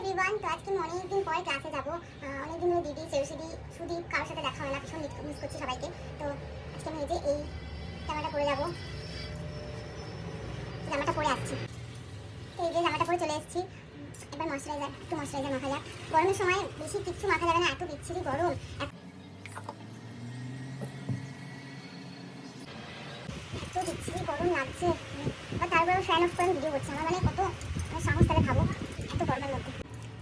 Everyone, তো আজকে আমি অনেকদিন পরে ক্লাসে যাবো। অনেকদিন ধরে দিদি, চেউসিদি, সুদীপ কারোর সাথে দেখা হয় না, ভীষণ মিস করছি সবাইকে। তো আজকে আমি এই যে এই জামাটা পরে যাবো, জামাটা পরে আসছি। তো এই যে জামাটা পরে চলে এসেছি। এবার একটু ময়শ্চারাইজার মাখা যাক। গরমের সময় বেশি কিচ্ছু মাখা যাবে না, এত বিচ্ছিরি গরম। এত বিচ্ছিরি গরম লাগছে, বা তারপরে ফ্যান অফ করে ভিডিও করছি। আমার মানে কত সাহস, তাহলে ভাবো এত গরমের মধ্যে।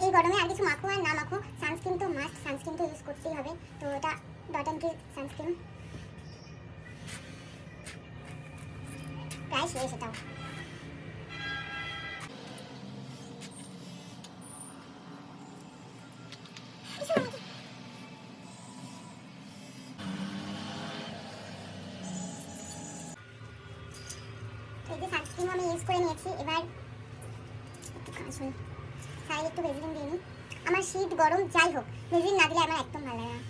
এই গরমে আর কিছু মাখো আর না মাখো, সানস্ক্রিন তো মাস্ট, সানস্ক্রিন তো ইউজ করতেই হবে। তো এটা ডট অ্যান্ড কি সানস্ক্রিন, প্রায় শেষ এটাও। এই যে সানস্ক্রিন আমি ইউজ করে নিয়েছি। এবার একটু কাঁচুন সাইড একটু ভেজলিন দিয়ে নিই। আমার শীত গরম যাই হোক, ভেজলিন না দিলে আমার একদম ভালো লাগে না।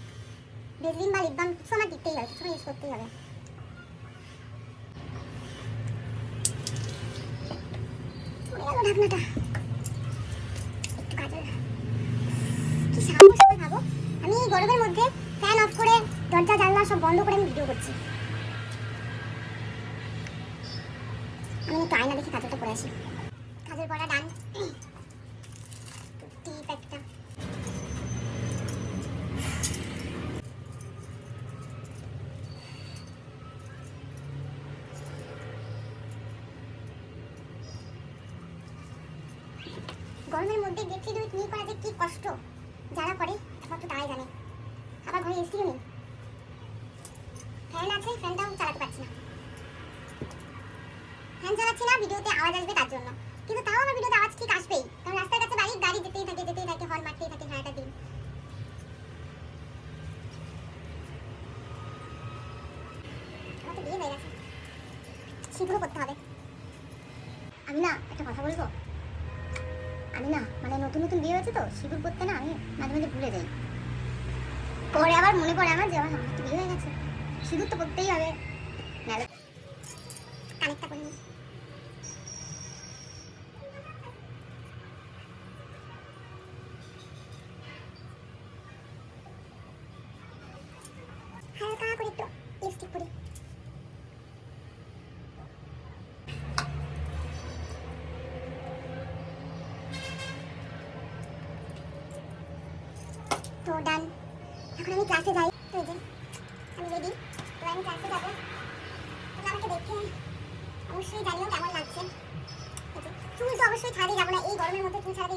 ভেজলিন বা লিপ বাম কিছু আমার দিতেই হবে, কিছু ইউজ করতেই হবে। ঢাকনাটা একটু কাজল, কি সাহস করে ভাবো। আমি এই গরমের মধ্যে ফ্যান অফ করে দরজা জানলা সব বন্ধ করে আমি ভিডিও করছি। আমি একটু আয়না দেখে কাজলটা পরে আসি। কাজল পরা ডান। টিপ একটা, গরমের মধ্যে গেট রিডুইট নিয়ে করা যে কি কষ্ট, যারা করে একমাত্র তারাই জানে। আবার ঘরে এসিও নেই, ফ্যান আছে, ফ্যানটাও চালাতে পারছি না। ফ্যান চালাচ্ছি না, ভিডিওতে আওয়াজ আসবে তার জন্য। কিন্তু তাও আমার ভিডিওতে আওয়াজ ঠিক আসবেই, কারণ রাস্তার কাছে বাড়ি, গাড়ি যেতেই থাকে, হর্ন মারতেই থাকে সারাটা দিন। আমার তো বিয়ে হয়ে গেছে, সিঁদুরও করতে হবে। আমি না একটা কথা বলবো, আমি না মানে নতুন নতুন বিয়ে হয়েছে তো, সিঁদুর করতে না আমি মাঝে মাঝে ভুলে যাই। পরে আবার মনে পড়ে আমার যে আমার তো বিয়ে হয়ে গেছে, সিঁদুর তো করতেই হবে। নাহলে কানেক্টটা করে নিই। হালকা করে একটু লিপস্টিক করি। তো ডান, এখন আমি ক্লাসে যাই। তো এই যে আমি রেডি, তো আমি ক্লাসে যাবো। তোমরা আমাকে দেখে অবশ্যই জানিও কেমন লাগছে। চুল তো অবশ্যই ছাড়িয়ে যাবো না, এই গরমের মধ্যে চুল ছাড়াতে গেলে